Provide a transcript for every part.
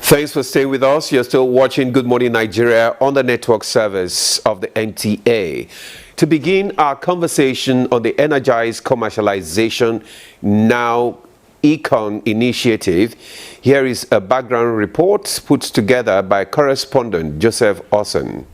Thanks for staying with us. You're still watching Good Morning Nigeria on the network service of the NTA. To begin our conversation on the Energized Commercialization Now Econ initiative, here is a background report put together by correspondent Joseph Austin.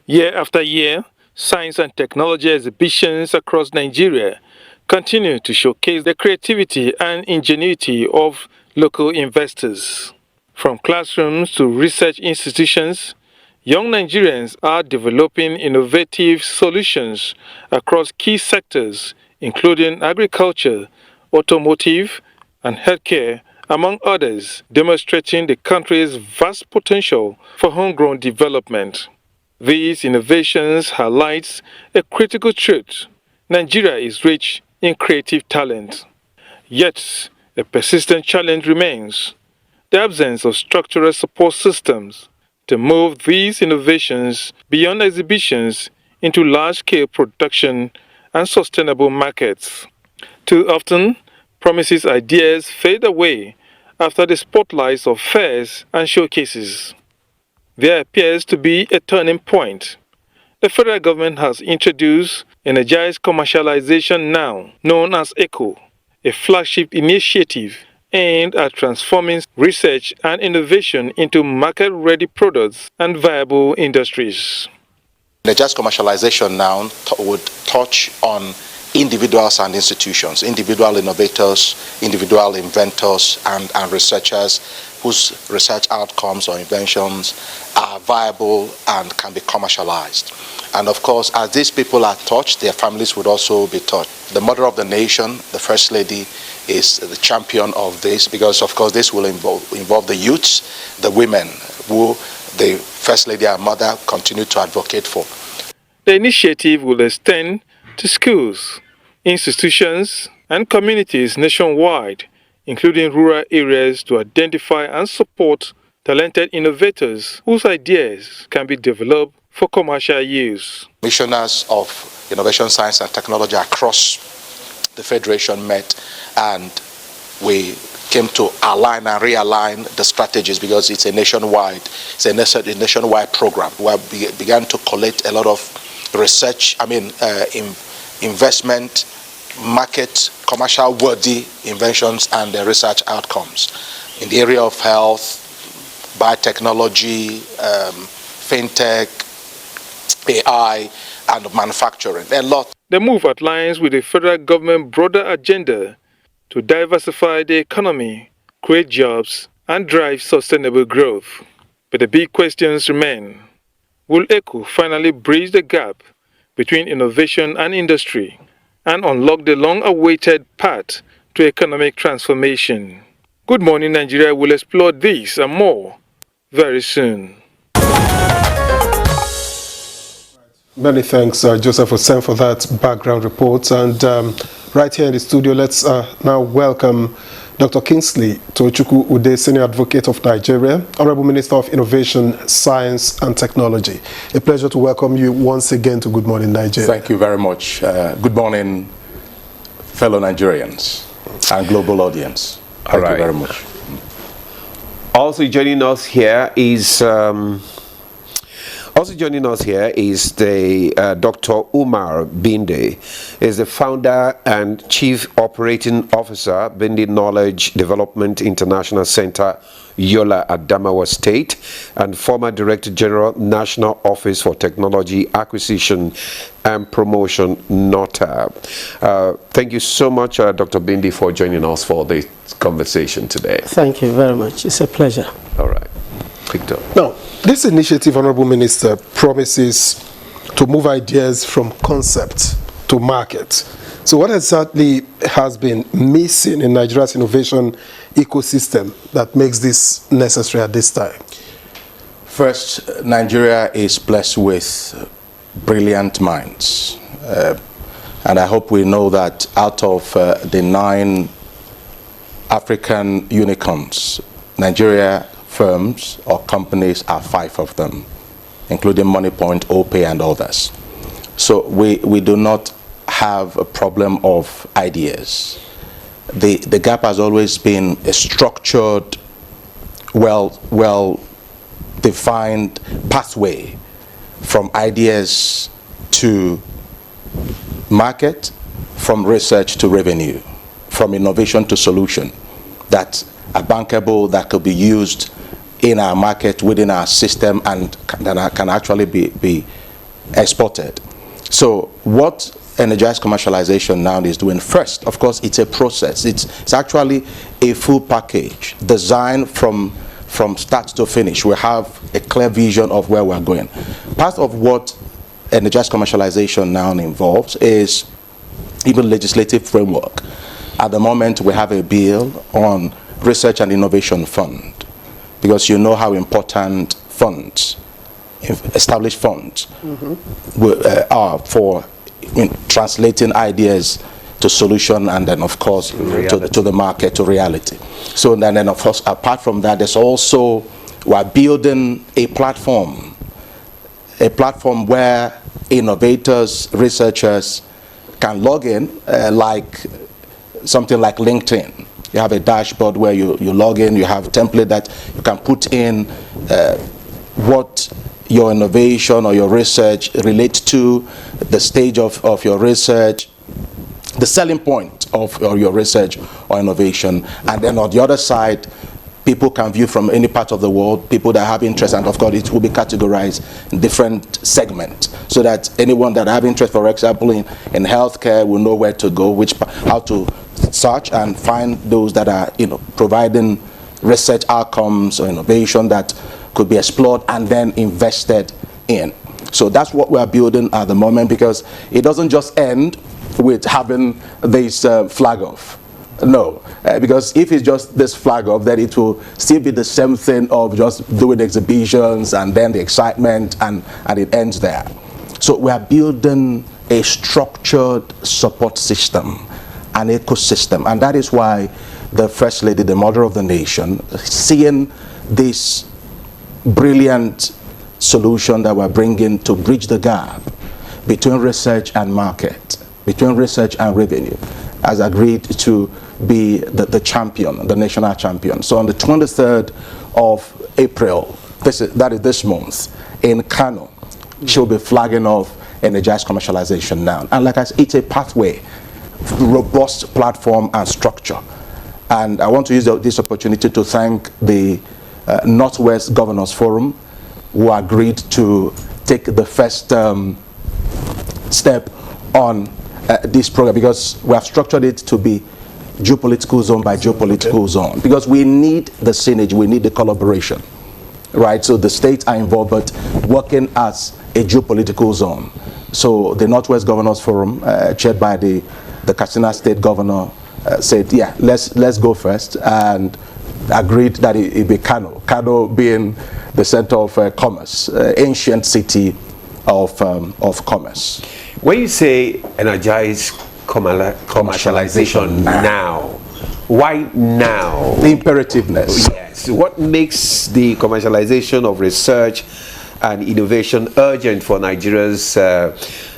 Year after year, science and technology exhibitions across Nigeria continue to showcase the creativity and ingenuity of local investors. From classrooms to research institutions, young Nigerians are developing innovative solutions across key sectors, including agriculture, automotive, and healthcare, among others, demonstrating the country's vast potential for homegrown development. These innovations highlight a critical truth: Nigeria is rich in creative talent. Yet, a persistent challenge remains: the absence of structural support systems to move these innovations beyond exhibitions into large-scale production and sustainable markets. Too often, promises ideas fade away after the spotlights of fairs and showcases. There appears to be a turning point. The federal government has introduced Energized Commercialization Now, known as ECO, a flagship initiative aimed at transforming research and innovation into market-ready products and viable industries. Energized Commercialization Now would touch on individuals and institutions, individual innovators, individual inventors, and researchers whose research outcomes or inventions are viable and can be commercialized. And of course, as these people are touched, their families would also be touched. The mother of the nation, the First Lady, is the champion of this because, of course, this will involve the youths, the women, who the First Lady and mother continue to advocate for. The initiative will extend to schools, institutions, and communities nationwide, including rural areas, to identify and support talented innovators whose ideas can be developed for commercial use. Commissioners of Innovation, Science and Technology across the Federation met, and we came to align and realign the strategies because it's a nationwide program where we began to collect a lot of research, investment, market, commercial worthy inventions and research outcomes in the area of health, biotechnology, fintech, AI, and manufacturing. A lot. The move aligns with the federal government's broader agenda to diversify the economy, create jobs, and drive sustainable growth. But the big questions remain: will ECO finally bridge the gap between innovation and industry and unlock the long-awaited path to economic transformation? Good Morning Nigeria will explore this and more very soon. Many thanks, Joseph Hussein, for that background report. And right here in the studio, let's now welcome Dr. Kingsley Tochukwu Ude, Senior Advocate of Nigeria, Honorable Minister of Innovation, Science and Technology. A pleasure to welcome you once again to Good Morning Nigeria. Thank you very much. Good morning, fellow Nigerians and global audience. Thank you very much. Also joining us here is the Dr. Umar Binde, is the founder and chief operating officer, Binde Knowledge Development International Center, Yola, Adamawa State, and former Director General, National Office for Technology Acquisition and Promotion, NOTA. Thank you so much, Dr. Binde, for joining us for this conversation today. Thank you very much. It's a pleasure. All right. Picked up. Now, this initiative, Honorable Minister, promises to move ideas from concept to market. So what exactly has been missing in Nigeria's innovation ecosystem that makes this necessary at this time? First, Nigeria is blessed with brilliant minds. And I hope we know that out of the 9 African unicorns, Nigeria firms or companies are 5 of them, including MoneyPoint, OPay, and others. So we do not have a problem of ideas. the gap has always been a structured, well defined pathway from ideas to market, from research to revenue, from innovation to solution that are bankable, that could be used in our market, within our system, and that can actually be exported. So what energized commercialization now is doing, first, of course, it's a process. It's actually a full package designed from start to finish. We have a clear vision of where we're going. Part of what energized commercialization now involves is even legislative framework. At the moment, we have a bill on research and innovation fund, because you know how important funds, established funds, are for translating ideas to solution, and then of course to the market, to reality. So then of course, apart from that, there's also, we're building a platform where innovators, researchers can log in, like something like LinkedIn. You have a dashboard where you log in, you have a template that you can put in what your innovation or your research relates to, the stage of your research, the selling point of your research or innovation. And then on the other side, people can view from any part of the world, people that have interest, and of course it will be categorized in different segments, so that anyone that have interest, for example, in healthcare will know where to go, how to search and find those that are providing research outcomes or innovation that could be explored and then invested in. So that's what we are building at the moment, because it doesn't just end with having this flag off. No, because if it's just this flag off, then it will still be the same thing of just doing exhibitions and then the excitement, and it ends there. So we are building a structured support system, an ecosystem, and that is why the First Lady, the Mother of the Nation, seeing this brilliant solution that we're bringing to bridge the gap between research and market, between research and revenue, has agreed to be the champion, the national champion. So on the 23rd of April, that is this month, in Kano, she'll be flagging off energized commercialization now. And like I said, it's a pathway, robust platform and structure. And I want to use this opportunity to thank the Northwest Governors Forum, who agreed to take the first step on this program, because we have structured it to be geopolitical zone by geopolitical zone, because we need the synergy, we need the collaboration, right? So the states are involved, but working as a geopolitical zone. So the Northwest Governors Forum, chaired by the Katsina State Governor, said, yeah, let's go first, and agreed that it be Kano. Kano being the center of commerce, ancient city of commerce. When you say energize commercialization now, why now? The imperativeness. Yes. What makes the commercialization of research and innovation urgent for Nigeria's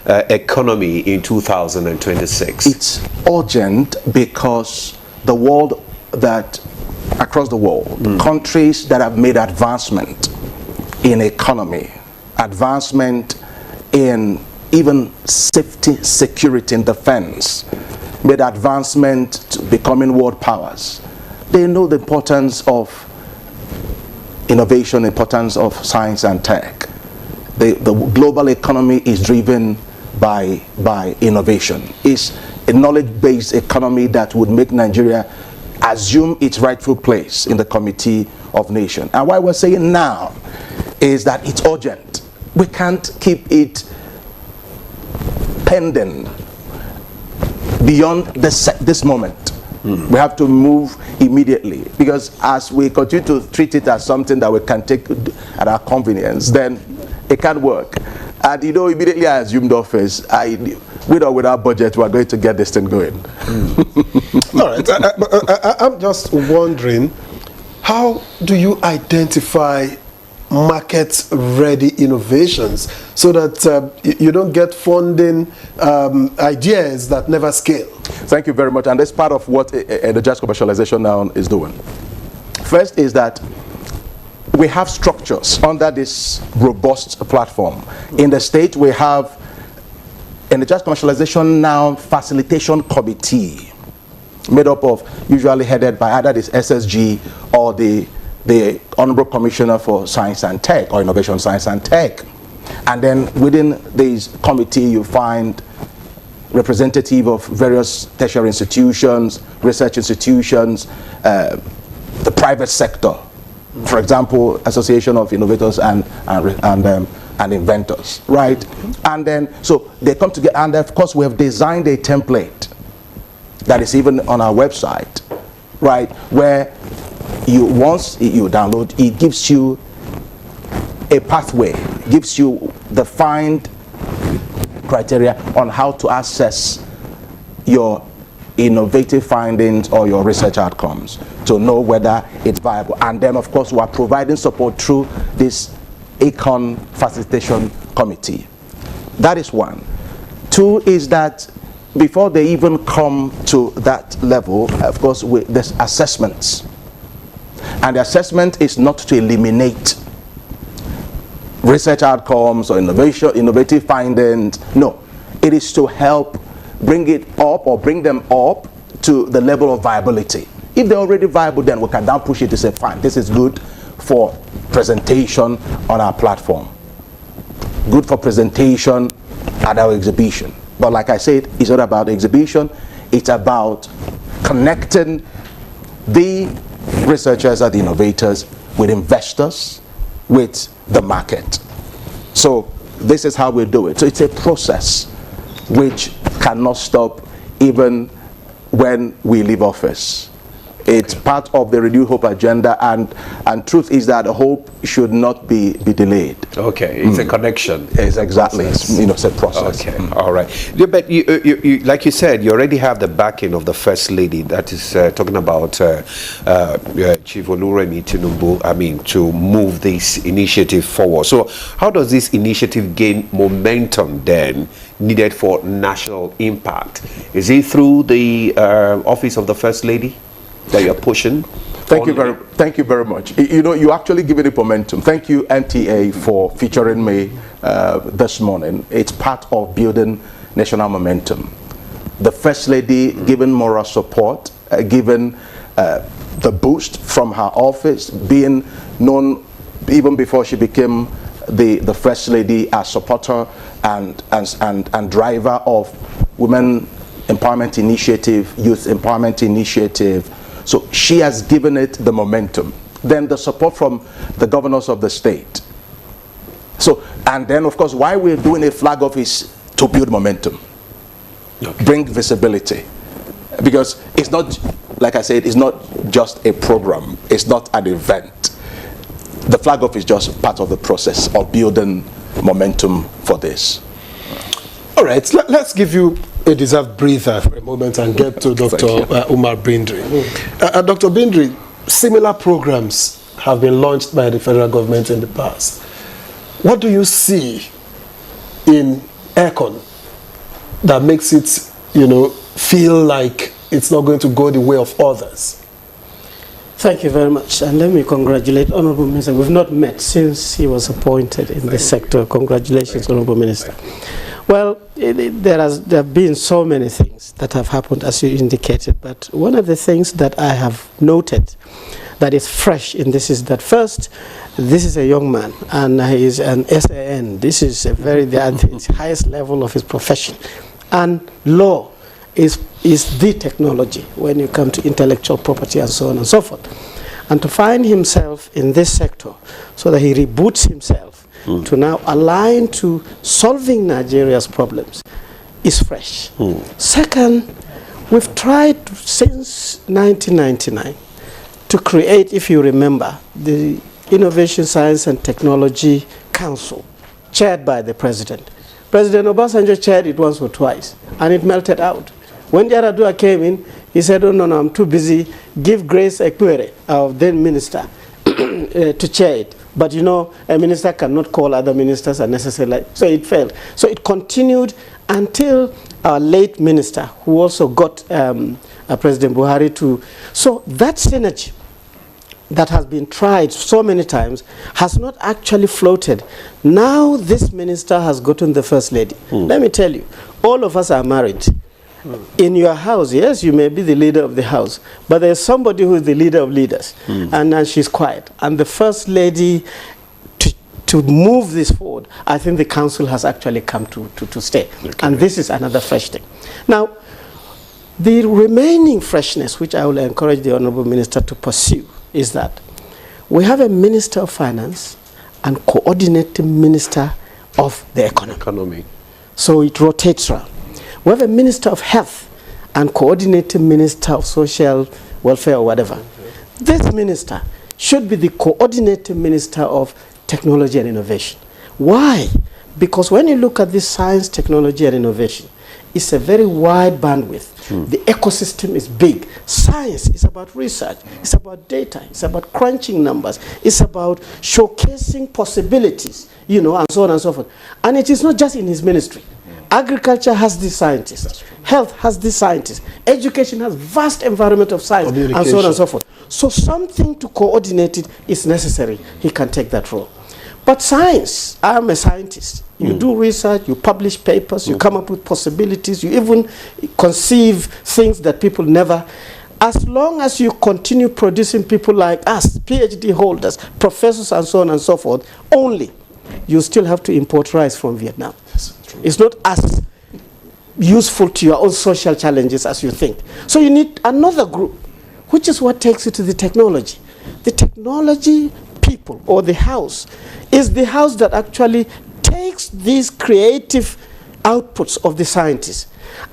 economy in 2026? It's urgent because the world across the world, countries that have made advancement in economy, advancement in even safety, security, and defense, made advancement to becoming world powers. They know the importance of innovation, importance of science and tech. The global economy is driven by innovation. It's a knowledge-based economy that would make Nigeria assume its rightful place in the Committee of Nations. And why we're saying now is that it's urgent. We can't keep it pending beyond this moment. We have to move immediately, because as we continue to treat it as something that we can take at our convenience, then it can't work. And immediately I assumed office, with or without budget, we're going to get this thing going. All right, I'm just wondering, how do you identify market-ready innovations so that you don't get funding ideas that never scale? Thank you very much. And that's part of what Energized Commercialization Now is doing. First is that we have structures under this robust platform. In the state, we have Energized Commercialization Now Facilitation Committee, made up of, usually headed by either this SSG or the Honorable Commissioner for Science and Tech, or Innovation, Science and Tech. And then within this committee, you find representative of various tertiary institutions, research institutions, the private sector. For example, Association of Innovators and Inventors, right? And then, so they come together, and of course, we have designed a template that is even on our website, right? Where once you download, it gives you a pathway, gives you defined criteria on how to assess your innovative findings or your research outcomes to know whether it's viable. And then, of course, we are providing support through this Econ Facilitation Committee. That is one. Two is that before they even come to that level, of course, there's assessments. And the assessment is not to eliminate research outcomes or innovative findings. No, it is to help bring it up or bring them up to the level of viability. If they're already viable, then we can now push it to say, fine, this is good for presentation on our platform, good for presentation at our exhibition. But like I said, it's not about exhibition, it's about connecting the researchers and the innovators with investors, with the market. So this is how we do it. So it's a process which cannot stop even when we leave office. It's part of the Renewed Hope agenda, and truth is that hope should not be delayed. Okay, it's a connection. It's exactly, it's a process. Okay, all right. Yeah, but you, like you said, you already have the backing of the First Lady. That is talking about Chief Oluremi Tinubu, to move this initiative forward. So how does this initiative gain momentum then, needed for national impact? Is it through the office of the First Lady that you're pushing? Thank you very much. You actually give it momentum. Thank you, NTA, for featuring me this morning. It's part of building national momentum. The First Lady giving moral support, given the boost from her office, being known even before she became the First Lady as supporter and driver of Women Empowerment Initiative, Youth Empowerment Initiative. So she has given it the momentum. Then the support from the governors of the state. So, and then of course, why we're doing a flag off is to build momentum, bring visibility. Because it's not, like I said, it's not just a program, it's not an event. The flag off is just part of the process of building momentum for this. All right, let's give you a deserved breather for a moment and get to Dr. Umar Bindri. Dr. Bindri, similar programs have been launched by the federal government in the past. What do you see in Econ that makes it, feel like it's not going to go the way of others? Thank you very much, and let me congratulate Honorable Minister. We've not met since he was appointed in this sector. Congratulations, Honorable Minister. Well, there have been so many things that have happened, as you indicated, but one of the things that I have noted that is fresh in this is that first, this is a young man, and he is an SAN. This is the highest level of his profession, and law is the technology when you come to intellectual property and so on and so forth. And to find himself in this sector so that he reboots himself to now align to solving Nigeria's problems is fresh. Second, we've tried since 1999 to create, if you remember, the Innovation, Science and Technology Council, chaired by the President. President Obasanjo chaired it once or twice, and it melted out. When Yaradua came in, he said, oh, no, I'm too busy. Give Grace Ekwere, our then minister, to chair it. But you know, a minister cannot call other ministers unnecessarily. So it failed. So it continued until our late minister, who also got President Buhari to. So that synergy that has been tried so many times has not actually floated. Now this minister has gotten the first lady. Let me tell you, all of us are married. In your house, yes, you may be the leader of the house, but there's somebody who is the leader of leaders, and she's quiet. And the first lady, to move this forward, I think the council has actually come to stay. Okay. And this is another fresh thing. Now, the remaining freshness, which I will encourage the Honorable Minister to pursue, is that we have a Minister of Finance and coordinating Minister of the Economy. So it rotates around. We have a Minister of Health and coordinating Minister of Social Welfare or whatever. This minister should be the coordinating Minister of Technology and Innovation. Why? Because when you look at this science, technology, and innovation, it's a very wide bandwidth. The ecosystem is big. Science is about research. It's about data. It's about crunching numbers. It's about showcasing possibilities, you know, and so on and so forth. And it is not just in his ministry. Agriculture has these scientists. Health has these scientists. Education has vast environment of science, and so on and so forth. So something to coordinate it is necessary. He can take that role. But science, I'm a scientist. You do research, you publish papers, you come up with possibilities, you even conceive things that people never. As long as you continue producing people like us, PhD holders, professors, and so on and so forth, only, you still have to import rice from Vietnam. It's not as useful to your own social challenges as you think. So you need another group, which is what takes you to the technology. The technology people, or the house, is the house that actually takes these creative outputs of the scientists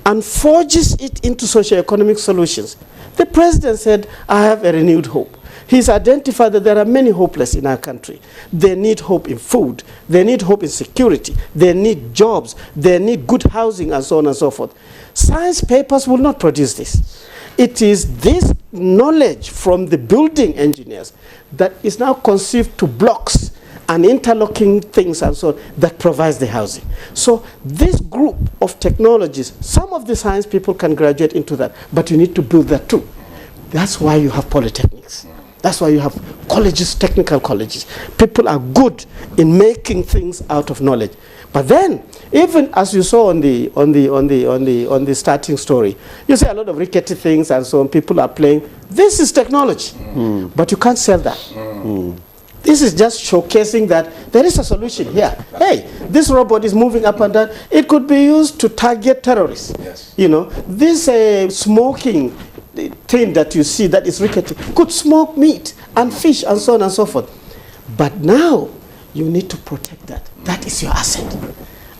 and forges it into socio-economic solutions. The president said, I have a renewed hope. He's identified that there are many hopeless in our country. They need hope in food. They need hope in security. They need jobs. They need good housing, and so on and so forth. Science papers will not produce this. It is this knowledge from the building engineers that is now conceived to blocks and interlocking things and so on that provides the housing. So this group of technologies, some of the science people can graduate into that, but you need to build that too. That's why you have polytechnics. That's why you have colleges, technical colleges. People are good in making things out of knowledge. But then, even as you saw on the starting story, you see a lot of rickety things and so on. People are playing. This is technology, but you can't sell that. This is just showcasing that there is a solution here. Hey, this robot is moving up and down. It could be used to target terrorists. Yes. You know, this smoking thing that you see that is rickety could smoke meat and fish and so on and so forth. But now you need to protect that. That is your asset.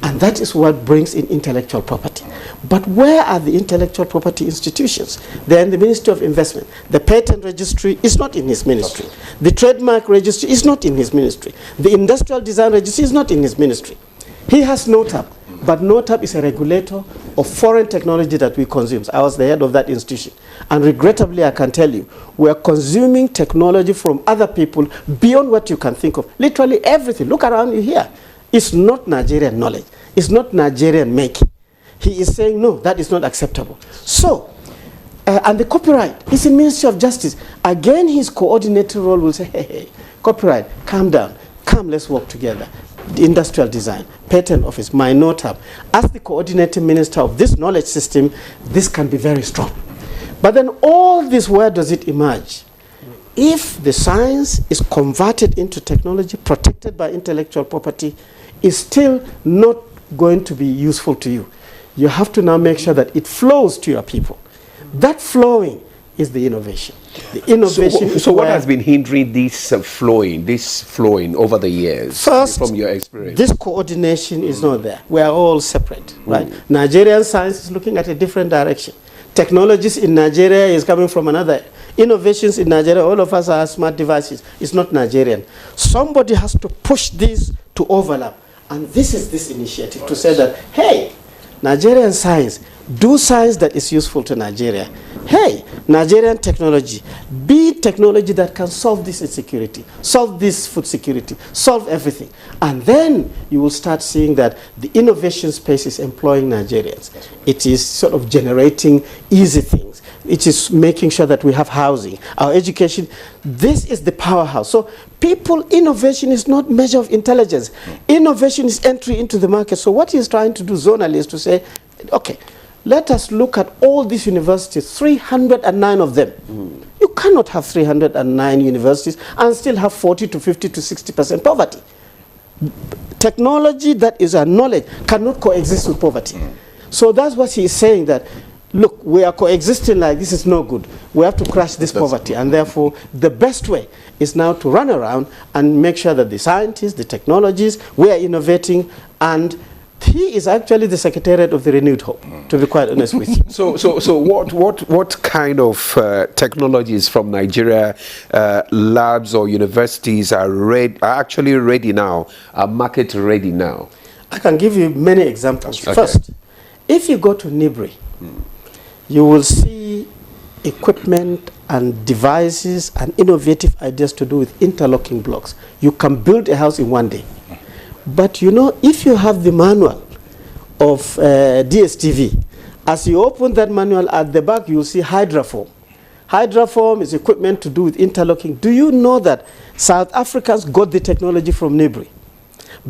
And that is what brings in intellectual property. But where are the intellectual property institutions? They're in the Ministry of Investment. The patent registry is not in his ministry. The trademark registry is not in his ministry. The industrial design registry is not in his ministry. He has NOTAP, but NOTAP is a regulator of foreign technology that we consume. I was the head of that institution. And regrettably, I can tell you, we are consuming technology from other people beyond what you can think of. Literally everything. Look around you here. It's not Nigerian knowledge. It's not Nigerian making. He is saying, no, that is not acceptable. So, and the copyright is in Ministry of Justice. Again, his coordinating role will say, hey, copyright, calm down. Come, let's work together. The industrial design, patent office, my NOTAP. As the coordinating minister of this knowledge system, this can be very strong. But then all this, where does it emerge? If the science is converted into technology, protected by intellectual property, is still not going to be useful to you. You have to now make sure that it flows to your people. That flowing is the innovation. The innovation. So what has been hindering this flowing over the years? First, from your experience, this coordination is not there. We are all separate, right? Nigerian science is looking at a different direction. Technologies in Nigeria is coming from another. Innovations in Nigeria, all of us are smart devices. It's not Nigerian. Somebody has to push this to overlap. And this is this initiative to say that, hey, Nigerian science, do science that is useful to Nigeria. Hey, Nigerian technology, be technology that can solve this insecurity, solve this food security, solve everything. And then you will start seeing that the innovation space is employing Nigerians. It is sort of generating easy things. It is making sure that we have housing, our education. This is the powerhouse. So people, innovation is not measure of intelligence. Innovation is entry into the market. So what he's trying to do zonally is to say, okay, let us look at all these universities, 309 of them. You cannot have 309 universities and still have 40 to 50 to 60% poverty. Technology that is a knowledge cannot coexist with poverty. So that's what he is saying, that look, we are coexisting like this is no good. We have to crush this poverty, and therefore the best way is now to run around and make sure that the scientists, the technologies, we are innovating, and he is actually the Secretariat of the Renewed Hope, to be quite honest with you. So what kind of technologies from Nigeria, labs or universities are actually ready now, are market ready now? I can give you many examples. Okay. First, if you go to Nibri, you will see equipment and devices and innovative ideas to do with interlocking blocks. You can build a house in one day. But you know, if you have the manual of DSTV, as you open that manual at the back, you'll see hydroform. Hydroform is equipment to do with interlocking. Do you know that South Africans got the technology from Nibri?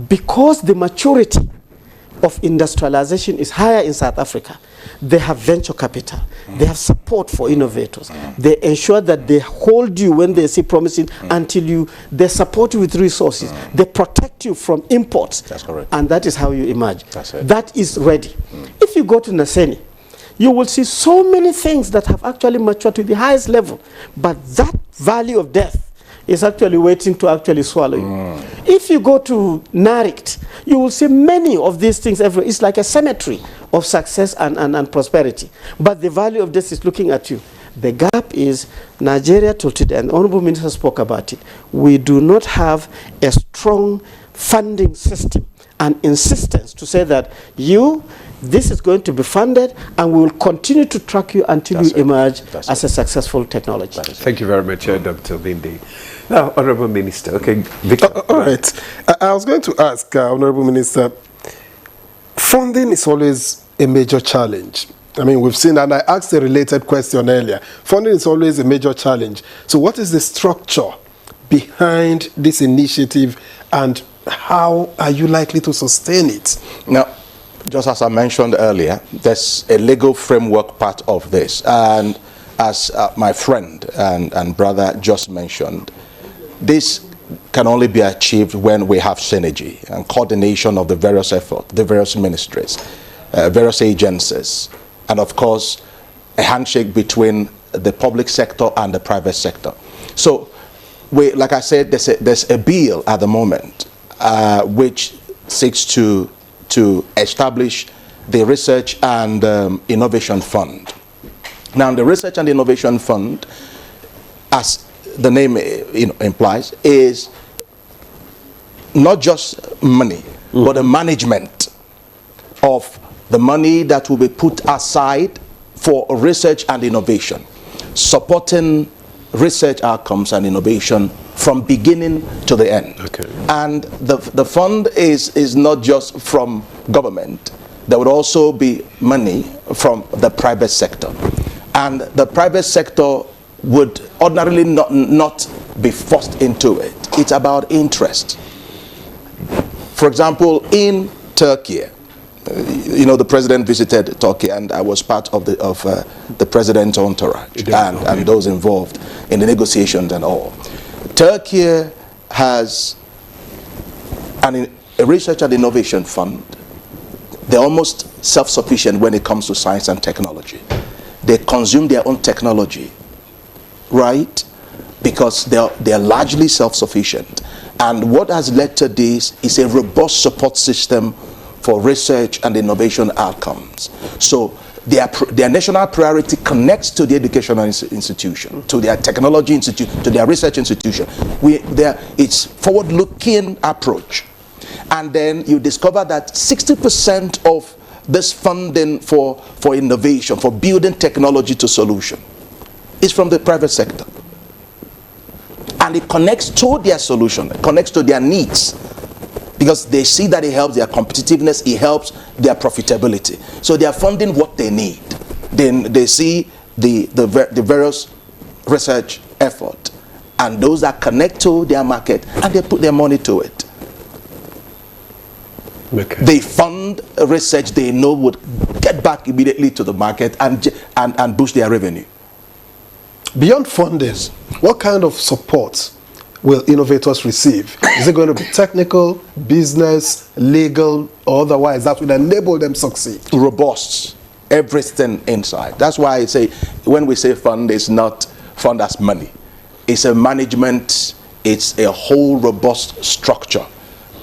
Because the maturity of industrialization is higher in South Africa. They have venture capital. They have support for innovators. They ensure that they hold you when they see promising until they support you with resources. They protect you from imports. That's correct. And that is how you emerge. That's it. That is ready. If you go to Naseni, you will see so many things that have actually matured to the highest level. But that valley of death is actually waiting to actually swallow you. If you go to Narikt, you will see many of these things everywhere. It's like a cemetery of success and prosperity. But the value of this is looking at you. The gap is Nigeria till today, and the Honorable Minister spoke about it. We do not have a strong funding system and insistence to say that this is going to be funded, and we will continue to track you until you emerge as a successful technology. Thank you very much, Dr. Bindi. Now, Honorable Minister, okay, Victor. All right. I was going to ask, Honorable Minister, funding is always a major challenge. I mean, we've seen, and I asked a related question earlier, funding is always a major challenge. So what is the structure behind this initiative, and how are you likely to sustain it? Now, just as I mentioned earlier, there's a legal framework part of this. And as my friend and brother just mentioned, this can only be achieved when we have synergy and coordination of the various efforts, the various ministries, various agencies, and of course, a handshake between the public sector and the private sector. So, like I said, there's a bill at the moment which seeks to establish the Research and Innovation Fund. Now, the Research and Innovation Fund, as the name implies, is not just money, but the management of the money that will be put aside for research and innovation, supporting research outcomes and innovation from beginning to the end. Okay. And the fund is not just from government. There would also be money from the private sector. And the private sector would ordinarily not be forced into it. It's about interest. For example, in Turkey, the president visited Turkey, and I was part of the president's entourage and those involved in the negotiations and all. Turkey has a research and innovation fund. They're almost self-sufficient when it comes to science and technology. They consume their own technology, right? Because they're largely self-sufficient. And what has led to this is a robust support system for research and innovation outcomes. So their national priority connects to the educational institution, to their technology institute, to their research institution. It's forward-looking approach. And then you discover that 60% of this funding for innovation, for building technology to solution, is from the private sector. And it connects to their solution, it connects to their needs, because they see that it helps their competitiveness, it helps their profitability. So they are funding what they need. Then they see the various research effort, and those that connect to their market, and they put their money to it. Okay. They fund research they know would get back immediately to the market and boost their revenue. Beyond funding, what kind of support will innovators receive? Is it going to be technical, business, legal, or otherwise that will enable them succeed? Robust, everything inside. That's why I say, when we say fund, it's not fund as money. It's a management, it's a whole robust structure.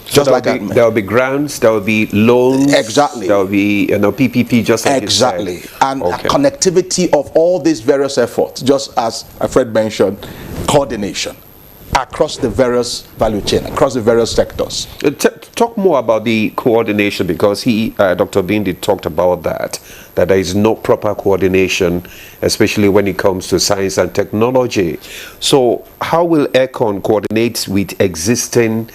Just like that. There will be grants, there will be loans. Exactly. There will be PPP, just like exactly. you said. And okay. Connectivity of all these various efforts, just as Fred mentioned, coordination across the various value chain, across the various sectors. Talk more about the coordination, because Dr. Bindi talked about that there is no proper coordination, especially when it comes to science and technology. So how will ECON coordinate with existing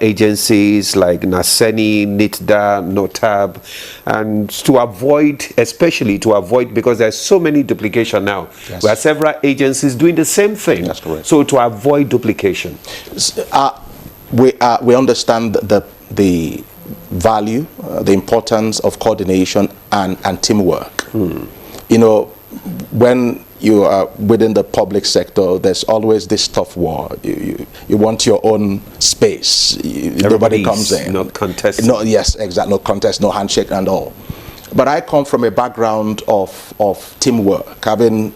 agencies like NASENI, NITDA, NOTAB, and especially to avoid, because there's so many duplication now. Yes. We have several agencies doing the same thing. That's correct. So to avoid duplication. We understand the value, the importance of coordination and teamwork. You know, when you are within the public sector, there's always this tough war. You want your own space. Nobody comes in. Not contesting. No, yes, exactly. No contest, no handshake and all. But I come from a background of teamwork, having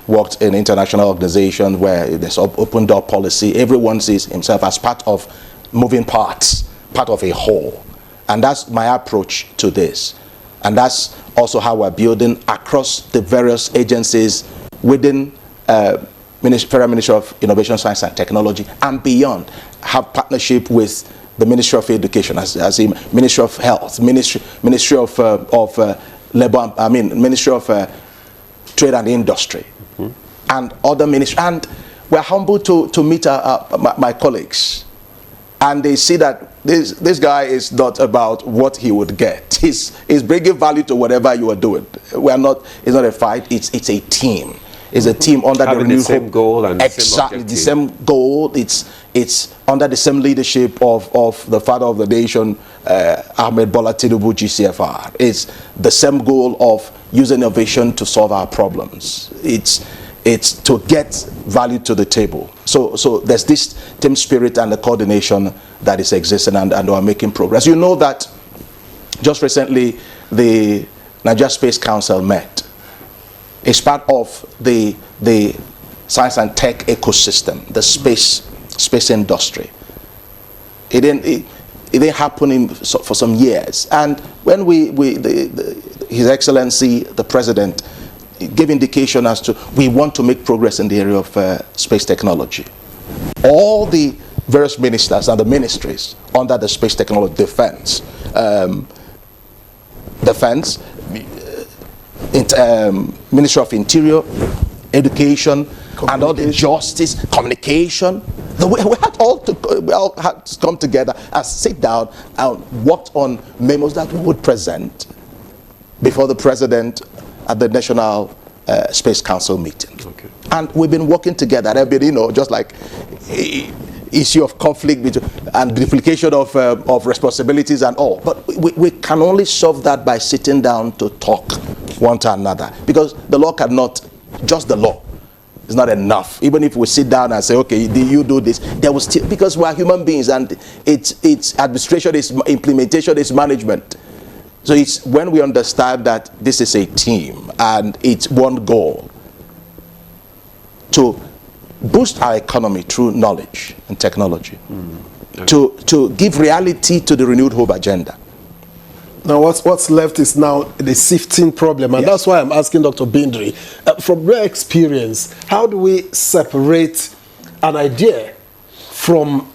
worked in international organizations where there's open door policy. Everyone sees himself as part of moving parts, part of a whole. And that's my approach to this. And that's also how we're building across the various agencies within Federal Ministry of Innovation, Science and Technology and beyond. Have partnership with the Ministry of Education, as in Ministry of Health, Ministry of Labor, Ministry of Trade and Industry, and other ministries. And we're humbled to meet my colleagues. And they see that this guy is not about what he would get. He's bringing value to whatever you are doing. It's not a fight, it's a team. It's a team under the same goal and exactly the same goal. It's under the same leadership of the father of the nation, Ahmed Bola Tinubu, GCFR. It's the same goal of using innovation to solve our problems. It's to get value to the table. So there's this team spirit and the coordination that is existing, and we're making progress. You know that just recently the Nigeria Space Council met. It's part of the science and tech ecosystem, the space industry. It didn't happen for some years. And when His Excellency, the President, gave indication as to we want to make progress in the area of space technology. All the various ministers and the ministries under the space technology, defense, Ministry of Interior, Education, and all the justice, communication. We all had to come together and sit down and work on memos that we would present before the President at the National Space Council meeting. Okay. And we've been working together. There have been, just like issue of conflict and duplication of responsibilities and all. But we can only solve that by sitting down to talk one to another. Because the law cannot, just the law is not enough. Even if we sit down and say, okay, you do this, there will still, because we are human beings and it's administration, it's implementation, it's management. So it's when we understand that this is a team and it's one goal to boost our economy through knowledge and technology, to give reality to the renewed hope agenda. Now what's left is now the sifting problem, and that's why I'm asking Dr. Bindri, from your experience, how do we separate an idea from,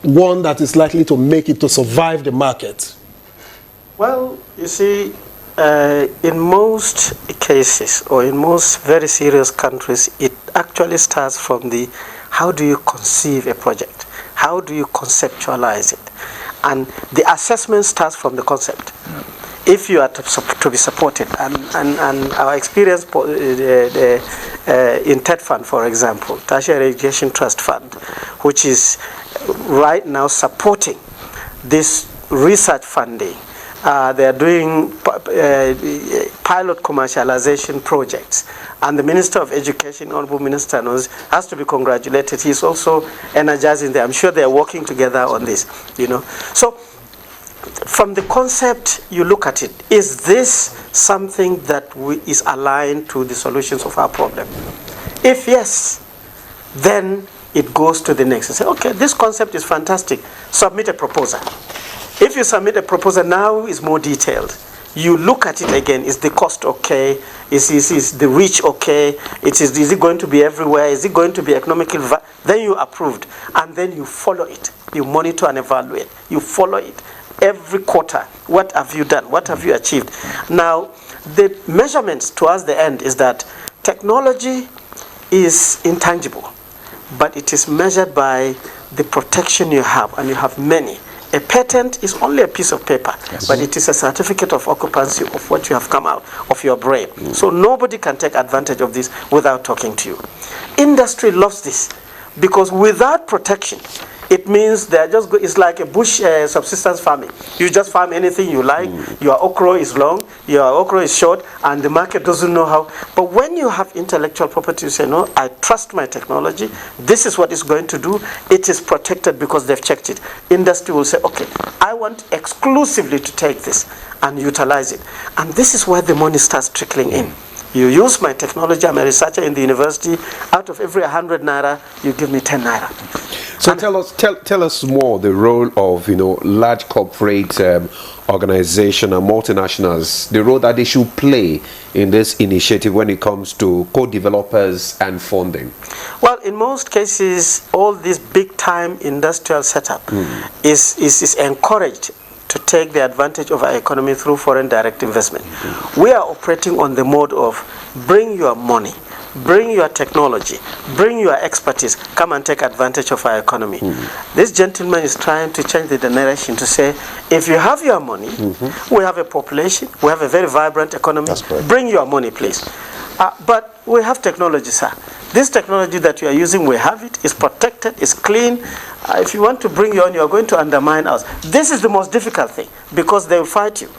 one that is likely to make it to survive the market? Well, you see, in most cases or in most very serious countries, it actually starts from the how do you conceive a project? How do you conceptualize it? And the assessment starts from the concept. If you are to be supported, and our experience in TED Fund, for example, Tertiary Education Trust Fund, which is right now supporting this research funding. They are doing pilot commercialization projects, and the Minister of Education, Honorable Minister, has to be congratulated. He's also energizing them. I'm sure they are working together on this. So from the concept, you look at it. Is this something that is aligned to the solutions of our problem? If yes, then it goes to the next. You say, okay, this concept is fantastic. Submit a proposal. If you submit a proposal, now is more detailed. You look at it again. Is the cost okay? Is the reach okay? Is it going to be everywhere? Is it going to be economically? Then you approved, and then you follow it. You monitor and evaluate. You follow it every quarter. What have you done? What have you achieved? Now, the measurements towards the end is that technology is intangible, but it is measured by the protection you have, and you have many. A patent is only a piece of paper, yes, but it is a certificate of occupancy of what you have come out of your brain. So nobody can take advantage of this without talking to you. Industry loves this because without protection, it means they're just it's like a bush subsistence farming. You just farm anything you like. Your okra is long, your okra is short, and the market doesn't know how. But when you have intellectual property, you say, no, I trust my technology. This is what it's going to do. It is protected because they've checked it. Industry will say, okay, I want exclusively to take this and utilize it. And this is where the money starts trickling in. You use my technology. I'm a researcher in the university. Out of every 100 naira, you give me 10 naira. So tell us more the role of large corporate organization and multinationals, the role that they should play in this initiative when it comes to co-developers and funding. Well, in most cases, all this big-time industrial setup is encouraged to take the advantage of our economy through foreign direct investment. We are operating on the mode of bring your money, bring your technology, bring your expertise, come and take advantage of our economy. This gentleman is trying to change the narration to say, if you have your money, we have a population, we have a very vibrant economy, bring your money, please. But we have technology, sir. This technology that you are using, we have it, it's protected, it's clean. If you want to bring your own, you are going to undermine us. This is the most difficult thing, because they will fight you.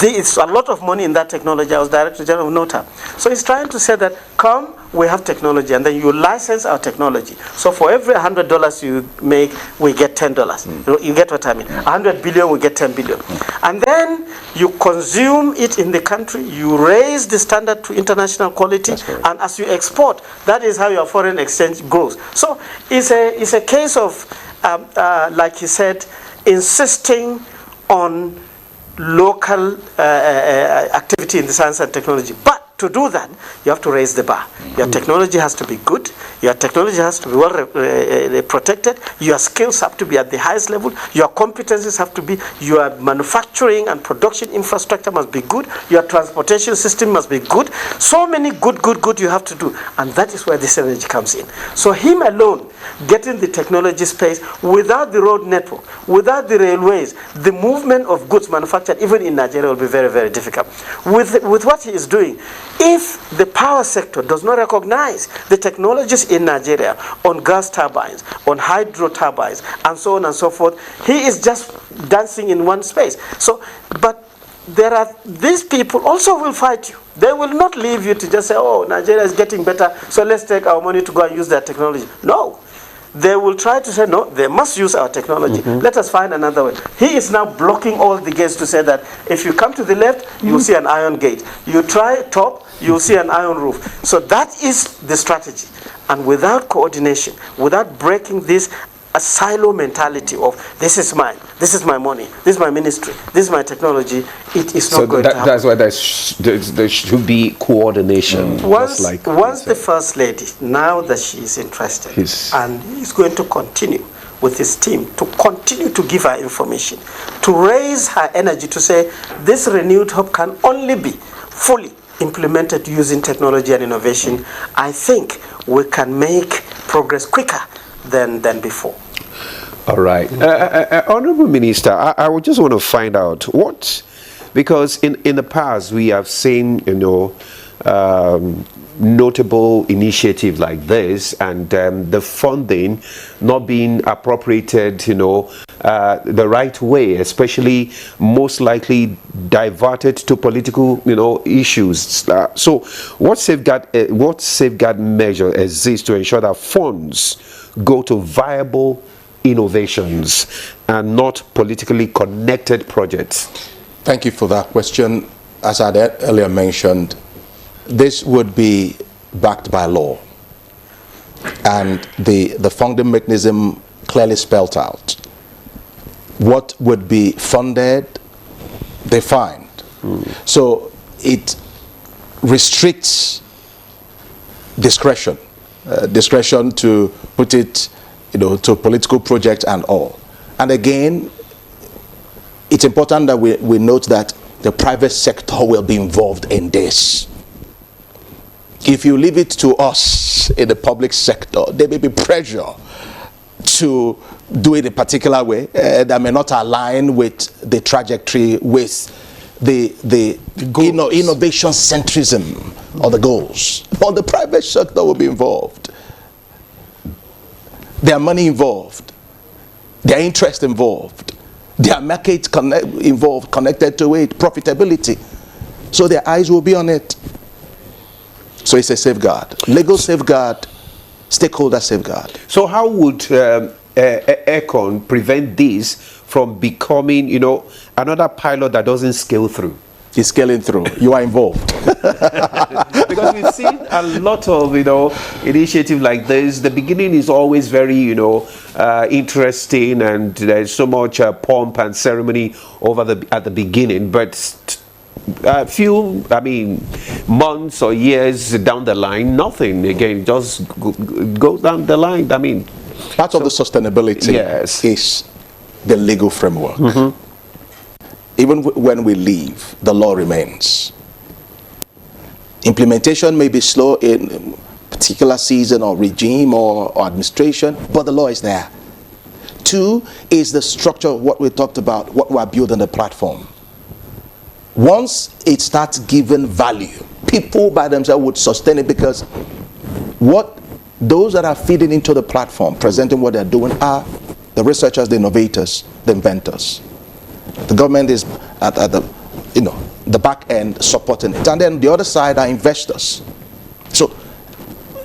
It's a lot of money in that technology. I was Director General of NOTA. So he's trying to say that, come, we have technology, and then you license our technology. So for every $100 you make, we get $10. You get what I mean? 100 billion, we get 10 billion. And then you consume it in the country, you raise the standard to international quality, and as you export, that is how your foreign exchange grows. So it's a case of, like he said, insisting on local activity in the science and technology. But to do that, you have to raise the bar. Your technology has to be good. Your technology has to be well protected. Your skills have to be at the highest level. Your competencies have to be, your manufacturing and production infrastructure must be good. Your transportation system must be good. So many good you have to do. And that is where this energy comes in. So him alone, getting the technology space, without the road network, without the railways, the movement of goods manufactured, even in Nigeria, will be very, very difficult. With what he is doing, if the power sector does not recognize the technologies in Nigeria on gas turbines, on hydro turbines, and so on and so forth, he is just dancing in one space. So, but these people also will fight you. They will not leave you to just say, oh, Nigeria is getting better, so let's take our money to go and use their technology. No. They will try to say, no, they must use our technology. Let us find another way. He is now blocking all the gates to say that if you come to the left, you'll see an iron gate. You try top, you'll see an iron roof. So that is the strategy. And without coordination, without breaking this silo mentality of this is mine, this is my money, this is my ministry, this is my technology, it is not going to happen. That's why there should be coordination. Once the First Lady, now that she is interested, and is going to continue with his team to continue to give her information, to raise her energy to say this renewed hope can only be fully implemented using technology and innovation. I think we can make progress quicker than before. All right. Honorable Minister, I would just want to find out because in the past we have seen, notable initiative like this, and the funding not being appropriated, the right way, especially most likely diverted to political, issues. So, what safeguard measure exists to ensure that funds go to viable innovations and not politically connected projects? Thank you for that question. As I earlier mentioned, this would be backed by law, and the funding mechanism clearly spelled out what would be funded, defined. So it restricts discretion to put it, to political projects and all. And again, it's important that we note that the private sector will be involved in this. If you leave it to us in the public sector, there may be pressure to do it a particular way that may not align with the trajectory, with the innovation centrism or the goals. But the private sector will be involved. Their money involved, their interest involved, their market involved, connected to it, profitability. So their eyes will be on it. So it's a safeguard, legal safeguard, stakeholder safeguard. So how would ECON prevent this from becoming, another pilot that doesn't scale through? It's scaling through. You are involved. Because we've seen a lot of, initiative like this. The beginning is always very, interesting, and there's so much pomp and ceremony at the beginning. But a few, months or years down the line, nothing again, just goes down the line. Part of the sustainability is the legal framework. Even when we leave, the law remains. Implementation may be slow in a particular season or regime or administration, but the law is there. Two is the structure of what we talked about, what we are building the platform. Once it starts giving value, people by themselves would sustain it, because those that are feeding into the platform, presenting what they're doing, are the researchers, the innovators, the inventors. The government is at the back end supporting it, and then the other side are investors. So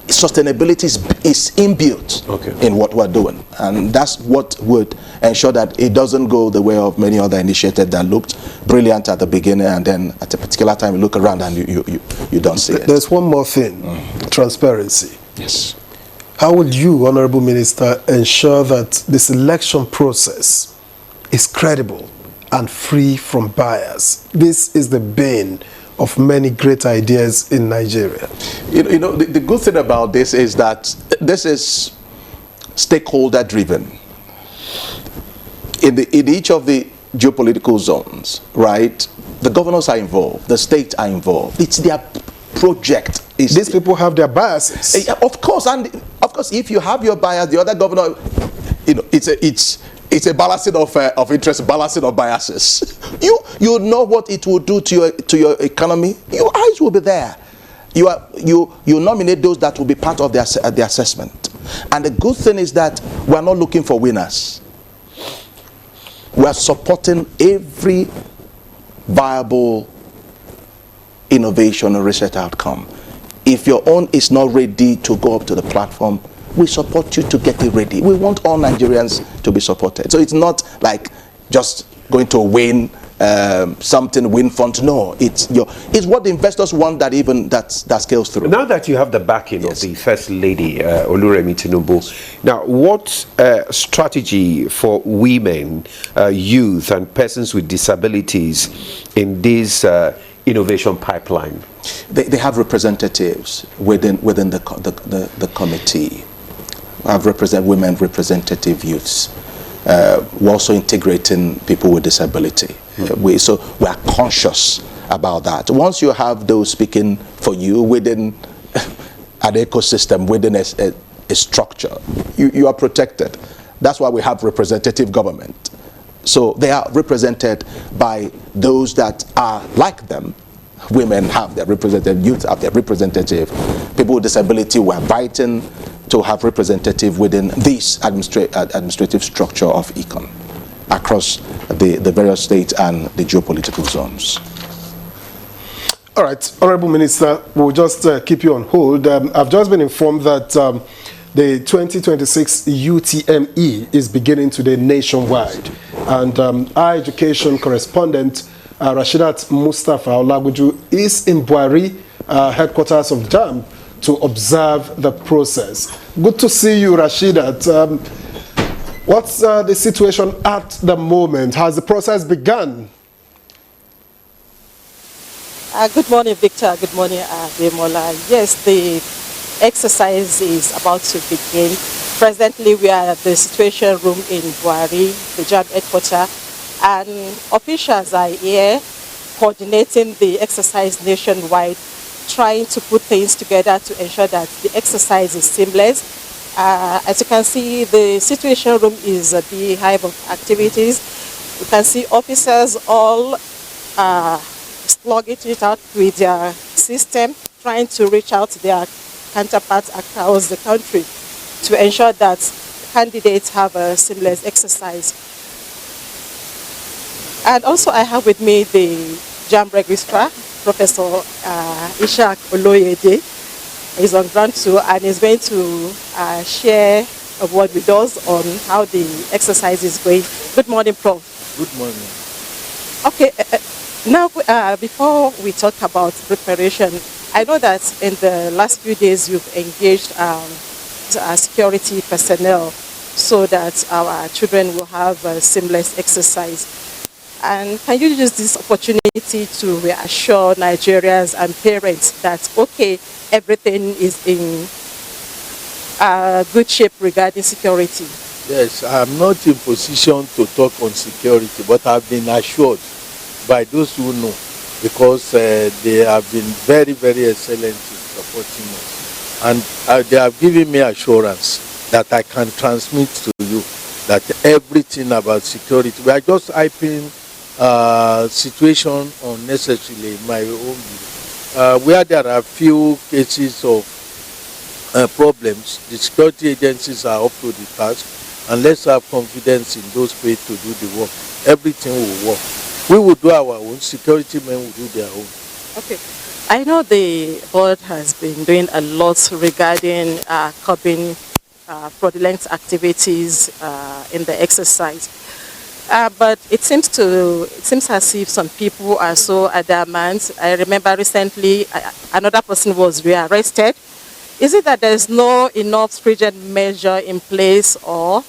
sustainability is inbuilt in what we're doing, and that's what would ensure that it doesn't go the way of many other initiatives that looked brilliant at the beginning, and then at a particular time you look around and you don't see it. There's one more thing, transparency. Yes. How would you, Honorable Minister, ensure that the selection process is credible and free from bias? This is the bane of many great ideas in Nigeria. The good thing about this is that this is stakeholder driven. In each of the geopolitical zones, right, the governors are involved, the states are involved. It's their project. These people have their biases. Of course, and of course, if you have your bias, the other governor, it's a balancing of interest, balancing of biases. You know what it will do to your economy. Your eyes will be there. You nominate those that will be part of the assessment. And the good thing is that we are not looking for winners. We are supporting every viable innovation and research outcome. If your own is not ready to go up to the platform, we support you to get it ready. We want all Nigerians to be supported. So it's not like just going to win win funds. No, it's what the investors want that scales through. Now that you have the backing of the First Lady, Oluremi Tinubu, now what strategy for women, youth, and persons with disabilities in this innovation pipeline? They have representatives within the committee. have women representative youths. We're also integrating people with disability. So we are conscious about that. Once you have those speaking for you within an ecosystem, within a structure, you are protected. That's why we have representative government. So they are represented by those that are like them. Women have their representative, youth have their representative, people with disability were fighting to have representative within this administrative structure of econ across the various states and the geopolitical zones. All right, Honorable Minister, we'll just keep you on hold. I've just been informed that the 2026 UTME is beginning today nationwide. And our education correspondent, Rashidat Mustafa Olaguju, is in Buhari, headquarters of JAMB, to observe the process. Good to see you, Rashidat. What's the situation at the moment? Has the process begun? Good morning, Victor. Good morning, Demola. Yes, the exercise is about to begin. Presently, we are at the Situation Room in Buhari, the JAMB headquarters, and officials are here coordinating the exercise nationwide, trying to put things together to ensure that the exercise is seamless. As you can see, the Situation Room is a beehive of activities. You can see officers all slugging it out with their system, trying to reach out to their counterparts across the country to ensure that candidates have a seamless exercise. And also I have with me the JAMB registrar, Professor Ishak Oloyede. He's on ground too, and is going to share a word with us on how the exercise is going. Good morning, Prof. Good morning. Okay, now before we talk about preparation, I know that in the last few days you've engaged security personnel so that our children will have a seamless exercise. And can you use this opportunity to reassure Nigerians and parents that, okay, everything is in good shape regarding security? Yes, I'm not in position to talk on security, but I've been assured by those who know, because they have been very, very excellent in supporting us. And they have given me assurance that I can transmit to you that everything about security, we are just hyping situation unnecessarily in my own view. Where there are few cases of problems, the security agencies are up to the task, and let's have confidence in those paid to do the work. Everything will work. We will do our own, security men will do their own. Okay. I know the board has been doing a lot regarding curbing fraudulent activities in the exercise. But it seems as if some people are so adamant. I remember recently another person was rearrested. Is it that there's no enough stringent measure in place, or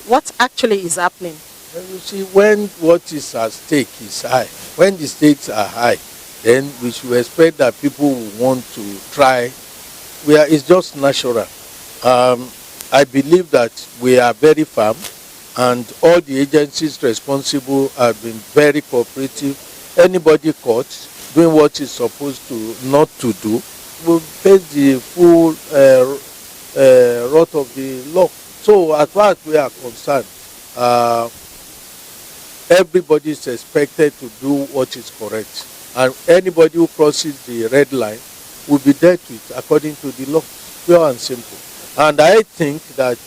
what actually is happening? Well, you see, when what is at stake is high, when the stakes are high, then we should expect that people will want to try. It's just natural. I believe that we are very firm, and all the agencies responsible have been very cooperative. Anybody caught doing what is supposed to not to do will face the full wrath of the law. So as far as we are concerned, everybody is expected to do what is correct, and anybody who crosses the red line will be dealt with according to the law, pure and simple. And I think that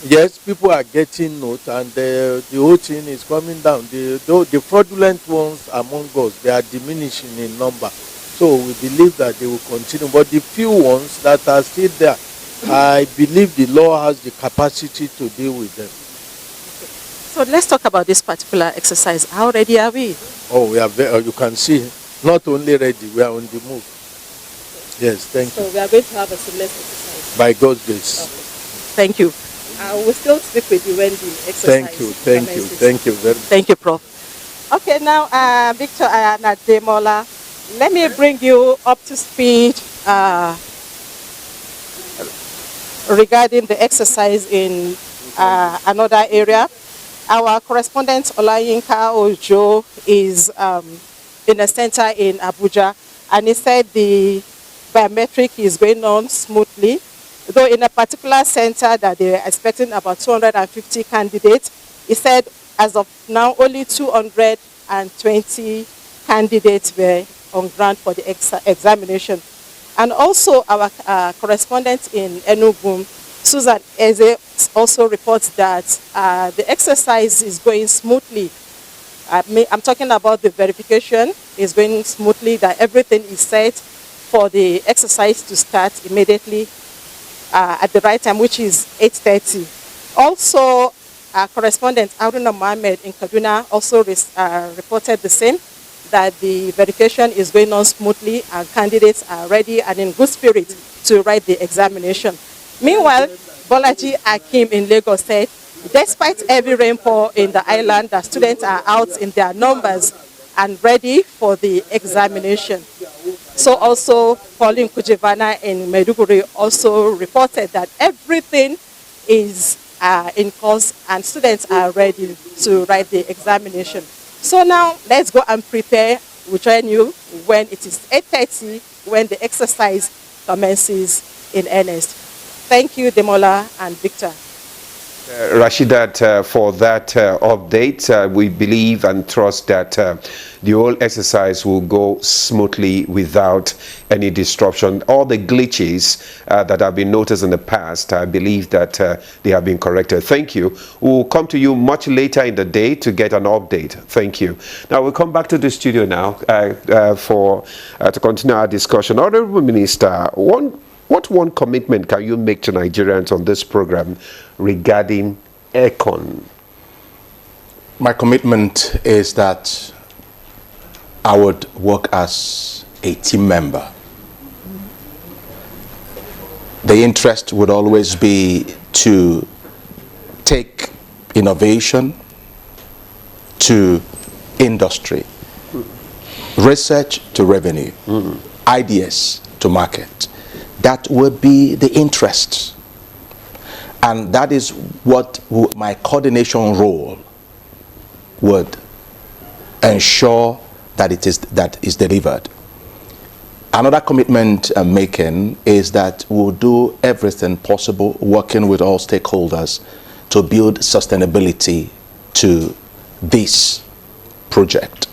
yes, people are getting note, and the whole thing is coming down. The fraudulent ones among us, they are diminishing in number. So we believe that they will continue. But the few ones that are still there, I believe the law has the capacity to deal with them. So let's talk about this particular exercise. How ready are we? Oh, we are very, you can see, not only ready, we are on the move. Yes, thank you. So we are going to have a seamless exercise. By God's grace. Okay. Thank you. I will still speak with you when the exercise Thank you very much. Thank you, Prof. Okay, now, Victor and Demola, let me bring you up to speed regarding the exercise in another area. Our correspondent Olayinka Ojo is in a center in Abuja, and he said the biometric is going on smoothly, though in a particular center that they were expecting about 250 candidates. He said as of now only 220 candidates were on ground for the examination. And also our correspondent in Enugu, Susan Eze, also reports that the exercise is going smoothly. I'm talking about the verification is going smoothly, that everything is set for the exercise to start immediately at the right time, which is 8:30. Also, our correspondent Aruna Mohammed in Kaduna also reported the same, that the verification is going on smoothly and candidates are ready and in good spirit to write the examination. Meanwhile, Bolaji Akim in Lagos said, despite heavy rainfall in the island, the students are out in their numbers and ready for the examination. So also, Pauline Kujivana in Maiduguri also reported that everything is in course and students are ready to write the examination. So now, let's go and prepare. We'll join you when it is 8:30, when the exercise commences in earnest. Thank you, Demola and Victor. Rashidat, for that update. We believe and trust that the whole exercise will go smoothly without any disruption. All the glitches that have been noticed in the past, I believe that they have been corrected. Thank you. We'll come to you much later in the day to get an update. Thank you. Now we'll come back to the studio now to continue our discussion. Honorable Minister, what one commitment can you make to Nigerians on this program regarding ECON? My commitment is that I would work as a team member. The interest would always be to take innovation to industry, research to revenue, ideas to market. That would be the interest. And that is what my coordination role would ensure that is delivered. Another commitment I'm making is that we'll do everything possible, working with all stakeholders, to build sustainability to this project.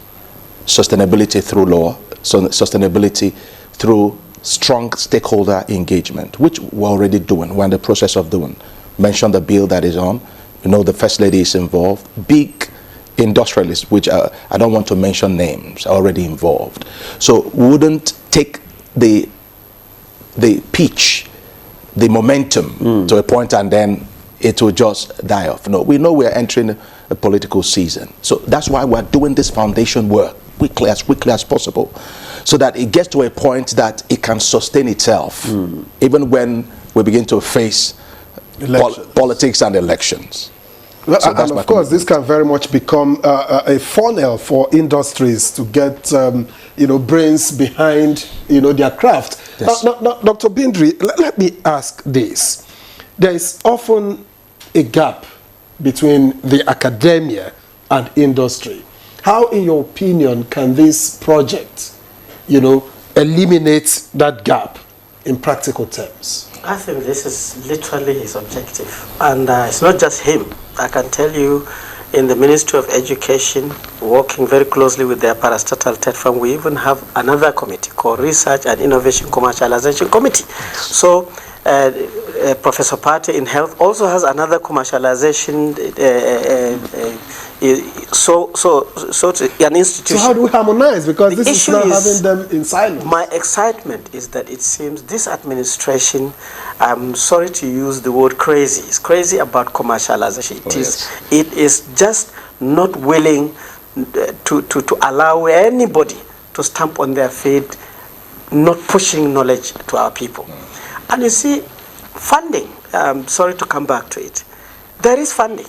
Sustainability through law, sustainability through strong stakeholder engagement, which we're already doing, we're in the process of doing. Mention the bill that is on, the First Lady is involved, big industrialists, which I don't want to mention names, are already involved. So we wouldn't take the pitch, the momentum to a point and then it will just die off. No, we know we're entering a political season. So that's why we're doing this foundation work quickly as possible, so that it gets to a point that it can sustain itself, even when we begin to face politics and elections. Well, so and of course, this can very much become a funnel for industries to get, brains behind, their craft. Yes. Now, Dr. Bindri, let me ask this. There is often a gap between the academia and industry. How, in your opinion, can this project, eliminate that gap in practical terms? I think this is literally his objective. And it's not just him. I can tell you, in the Ministry of Education, working very closely with their parastatal TETFAM, we even have another committee called Research and Innovation Commercialization Committee. So Professor Pate in Health also has another commercialization an institution. So how do we harmonize? Because this is now having them in silence. My excitement is that it seems this administration, I'm sorry to use the word crazy, is crazy about commercialization. It is just not willing to allow anybody to stamp on their feet, not pushing knowledge to our people. And you see, funding, I'm sorry to come back to it, there is funding.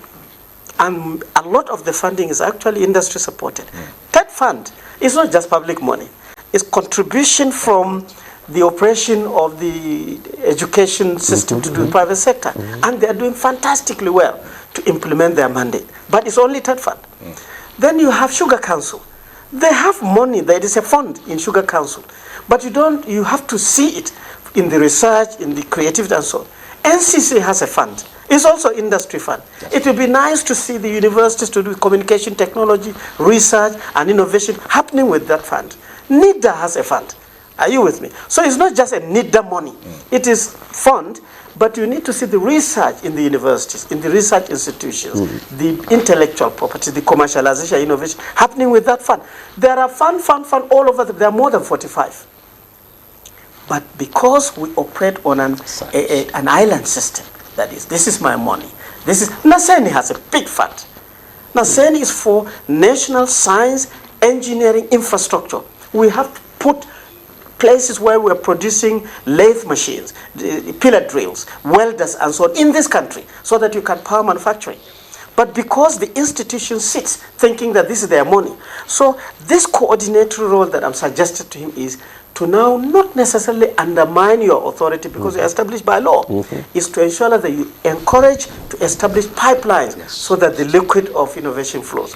And a lot of the funding is actually industry supported. That fund is not just public money. It's contribution from the operation of the education system to the private sector. And they are doing fantastically well to implement their mandate. But it's only third fund. Then you have Sugar Council. They have money. There is a fund in Sugar Council. But you have to see it in the research, in the creativity and so on. NCC has a fund. It's also industry fund. It would be nice to see the universities to do communication technology, research and innovation happening with that fund. NIDA has a fund. Are you with me? So it's not just a NIDA money. It is fund, but you need to see the research in the universities, in the research institutions, the intellectual property, the commercialization, innovation happening with that fund. There are fund all over. There are more than 45. But because we operate on an island system, that is, this is my money. Naseni has a big fund. Naseni is for national science, engineering, infrastructure. We have to put places where we're producing lathe machines, pillar drills, welders and so on in this country so that you can power manufacturing. But because the institution sits thinking that this is their money, so this coordinatory role that I'm suggesting to him is to now not necessarily undermine your authority because you're established by law, is to ensure that you encourage to establish pipelines so that the liquid of innovation flows.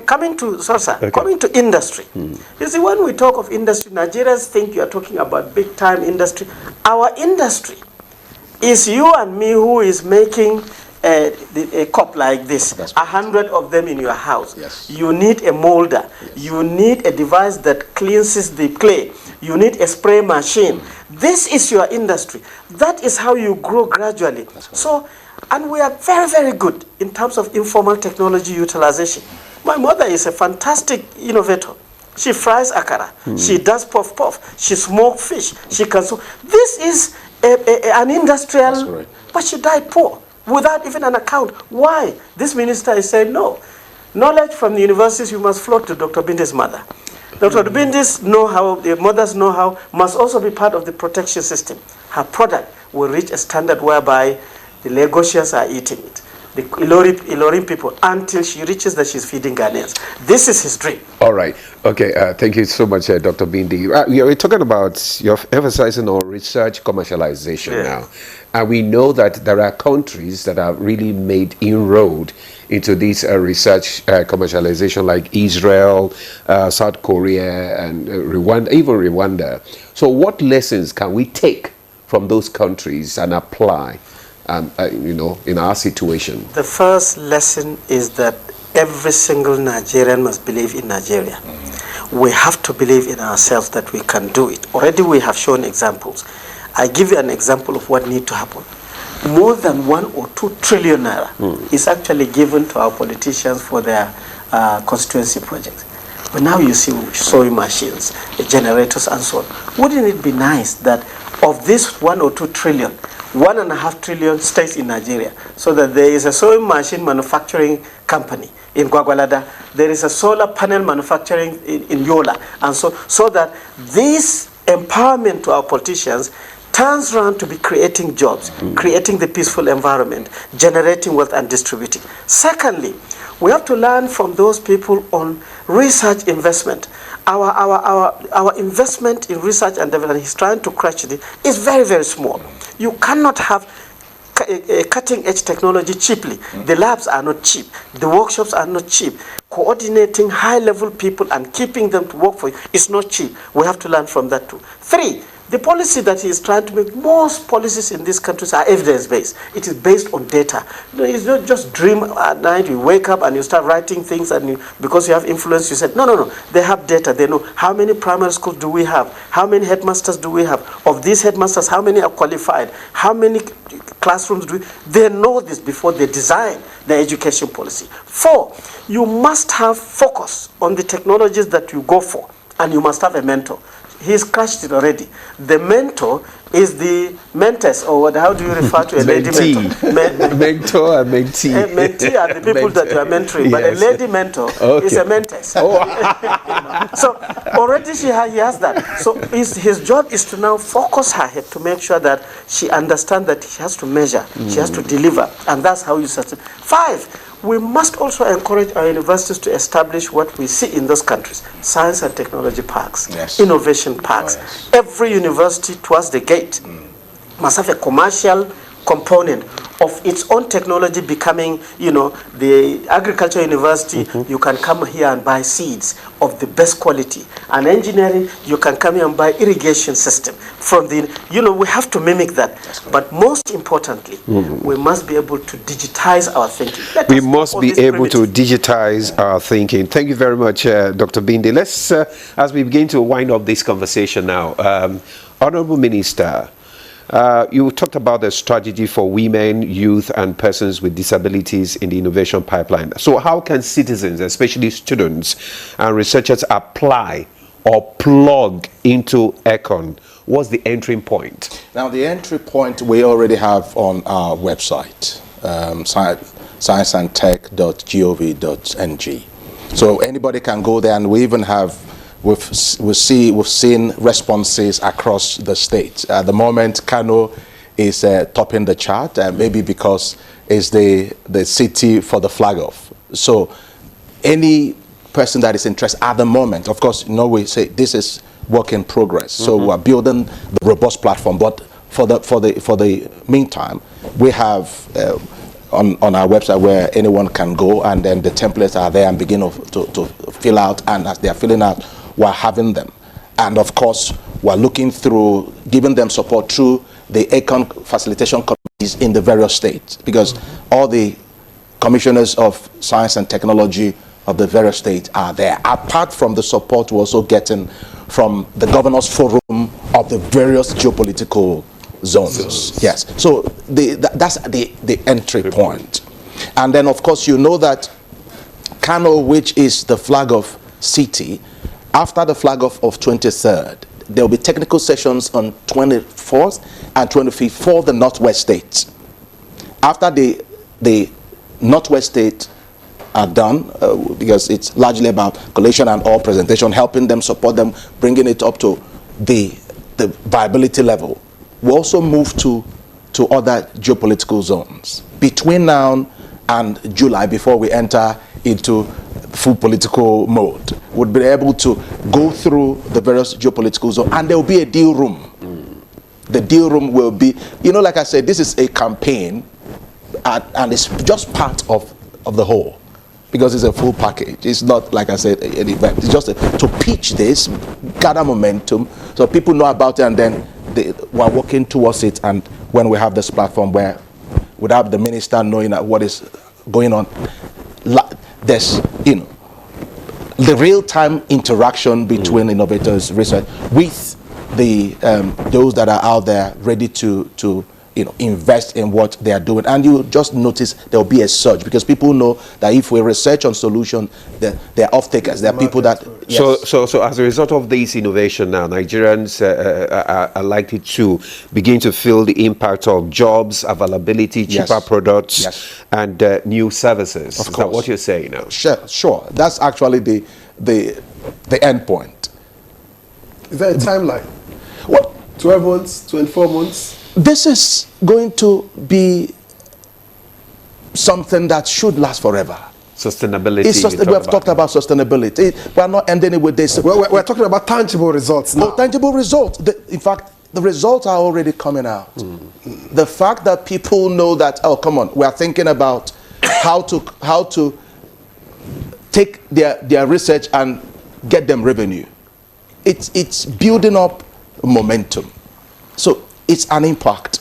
Coming to industry. You see, when we talk of industry, Nigerians think you are talking about big time industry. Our industry is you and me who is making a cup like this, 100 of them in your house. Yes. You need a molder. You need a device that cleanses the clay. You need a spray machine. This is your industry. That is how you grow gradually. So, and we are very, very good in terms of informal technology utilization. My mother is a fantastic innovator. She fries akara. She does puff puff. She smokes fish. She can. So this is an industrial, but she died poor without even an account. Why? This minister is saying no. Knowledge from the universities, you must flow to Dr. Bindi's mother. Dr. Bindi's know-how, the mother's know-how, must also be part of the protection system. Her product will reach a standard whereby the Lagosians are eating it, the Ilorin people, until she reaches that she's feeding Ghanaians. This is his dream. All right. Okay. Thank you so much, Dr. Bindi. We're talking about, you're emphasizing on research commercialization now. And we know that there are countries that have really made inroad into this research commercialization, like Israel, South Korea, and Rwanda, even Rwanda. So what lessons can we take from those countries and apply, in our situation? The first lesson is that every single Nigerian must believe in Nigeria. We have to believe in ourselves that we can do it. Already we have shown examples. I give you an example of what needs to happen. More than 1 or 2 trillion naira is actually given to our politicians for their constituency projects. But now you see sewing machines, generators and so on. Wouldn't it be nice that of this 1 or 2 trillion, 1.5 trillion stays in Nigeria, so that there is a sewing machine manufacturing company in Gwagwalada, there is a solar panel manufacturing in Yola, and so that this empowerment to our politicians turns around to be creating jobs, creating the peaceful environment, generating wealth and distributing. Secondly, we have to learn from those people on research investment. Our investment in research and development, he's trying to crush it, is very, very small. You cannot have cutting-edge technology cheaply. The labs are not cheap. The workshops are not cheap. Coordinating high-level people and keeping them to work for you is not cheap. We have to learn from that too. 3, the policy that he is trying to make, most policies in these countries are evidence-based. It is based on data. It's not just dream at night, you wake up and you start writing things, and because you have influence, you said, no. They have data. They know how many primary schools do we have? How many headmasters do we have? Of these headmasters, how many are qualified? How many classrooms do we? They know this before they design the education policy. 4, you must have focus on the technologies that you go for, and you must have a mentor. He's crashed it already. The mentor is the mentors, or how do you refer to a lady mentor? Mentor and mentee. Mentee are the people that you are mentoring, but a lady mentor is a mentor. So already he has that. So his job is to now focus her head to make sure that she understands that she has to measure, she has to deliver, and that's how you sustain. 5, we must also encourage our universities to establish what we see in those countries: science and technology parks, innovation parks. Every university towards the gate must have a commercial component of its own technology, becoming, the agriculture university, you can come here and buy seeds of the best quality. And engineering, you can come here and buy irrigation system. From the, we have to mimic that. But most importantly, we must be able to digitize our thinking. We must be able to digitize our thinking. Thank you very much, Dr. Bindi. Let's, as we begin to wind up this conversation now, Honorable Minister, you talked about the strategy for women, youth, and persons with disabilities in the innovation pipeline. So how can citizens, especially students and researchers, apply or plug into ECON? What's the entry point? Now, the entry point we already have on our website, scienceandtech.gov.ng. So anybody can go there, and we even have we've seen responses across the state. At the moment, Kano is topping the chart, maybe because it's the city for the flag off. So any person that is interested at the moment, of course, we say this is work in progress. So we're building the robust platform. But for the meantime, we have on our website where anyone can go, and then the templates are there and begin to fill out. And as they are filling out, we're having them. And of course, we're looking through, giving them support through the ECON facilitation committees in the various states, because all the commissioners of science and technology of the various states are there. Apart from the support we're also getting from the governors forum of the various geopolitical zones. Yes. So that's the entry point. And then, of course, that Kano, which is the flag of city, after the flag off of 23rd, there will be technical sessions on 24th and 25th for the Northwest states. After the Northwest states are done, because it's largely about collation and all presentation, helping them, support them, bringing it up to the viability level. We also move to other geopolitical zones. Between now and July, before we enter into full political mode, would be able to go through the various geopolitical zones, and there will be a deal room. The deal room will be, like I said, this is a campaign, and it's just part of the whole, because it's a full package. It's not, like I said, an event. It's just to pitch this, gather momentum, so people know about it, and then we're working towards it. And when we have this platform where, without the minister knowing what is going on, there's the real-time interaction between innovators, research, with the those that are out there ready to invest in what they are doing. And you just notice there will be a surge, because people know that if we research on solution, they're off-takers. There are people that... Yes. So as a result of this innovation now, Nigerians are likely to begin to feel the impact of jobs, availability, cheaper products, and new services. Of course. Is that what you're saying now? Sure. That's actually the end point. Is there a timeline? What? 12 months, 24 months? This is going to be something that should last forever. Sustainability. We have talked about sustainability. We're not ending it with this. We're talking about tangible results now. Tangible results. In fact, the results are already coming out. The fact that people know that, oh, come on, we are thinking about how to take their research and get them revenue. It's building up momentum. So it's an impact.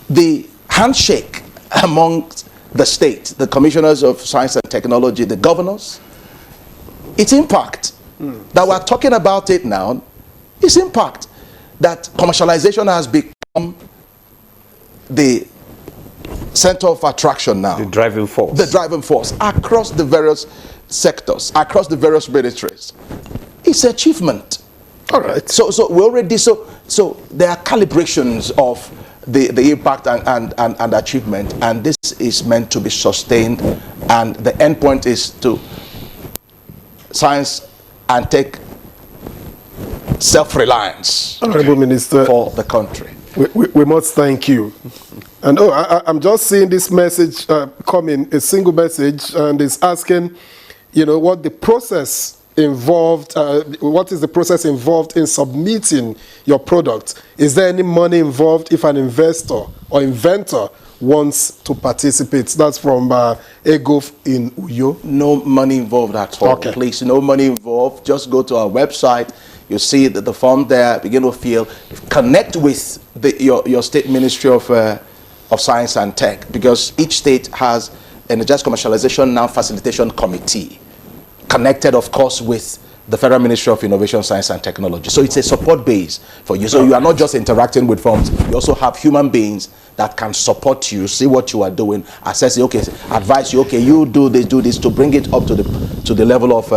The handshake among the state, the commissioners of science and technology, the governors, it's impact. That we're talking about it now, it's impact. That commercialization has become the center of attraction now. The driving force. The driving force across the various sectors, across the various ministries. It's achievement. All right. So we already so there are calibrations of the impact and achievement, and this is meant to be sustained, and the end point is to science and tech self-reliance. Honorable Minister, for the country. We must thank you. And I'm just seeing this message coming, a single message, and it's asking, what the process involved, what is the process involved in submitting your product? Is there any money involved if an investor or inventor wants to participate? That's from Egov in Uyo. No money involved at all. Okay. Please, no money involved. Just go to our website. You see the form there. Begin to fill. Connect with your state ministry of Science and Tech, because each state has an Energized Commercialization Now Facilitation Committee, connected, of course, with the Federal Ministry of Innovation, Science and Technology. So it's a support base for you. So you are not just interacting with firms, you also have human beings that can support you, see what you are doing, assess, okay, advise you, okay, you do this to bring it up to the level of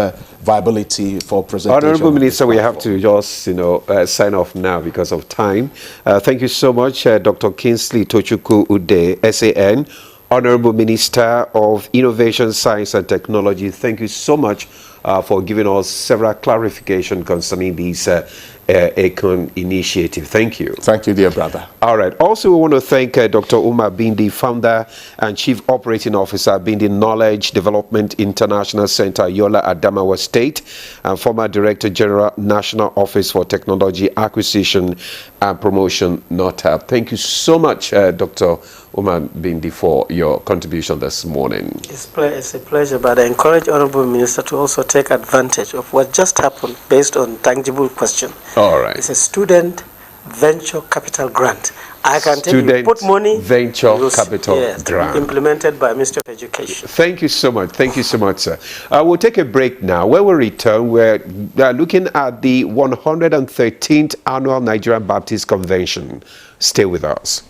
viability for presentation. Honorable Minister, we have to just, sign off now because of time. Thank you so much, Dr. Kingsley Tochukwu Ude, SAN, Honorable Minister of Innovation, Science and Technology. Thank you so much for giving us several clarifications concerning this ACON initiative. Thank you. Thank you, dear brother. All right. Also, we want to thank Dr. Umar Bindi, founder and chief operating officer, Bindi Knowledge Development International Center, Yola, Adamawa State, and former director general, National Office for Technology Acquisition and Promotion, NOTAP. Thank you so much, Dr. Umar Bindi, for your contribution this morning. It's a pleasure, but I encourage Honorable Minister to also take advantage of what just happened based on tangible question. All right. It's a student venture capital grant. I can tell you, put money, venture capital grant implemented by Ministry of Education. Thank you so much. Thank you so much, sir. We'll take a break now. When we return, we're looking at the 113th Annual Nigerian Baptist Convention. Stay with us.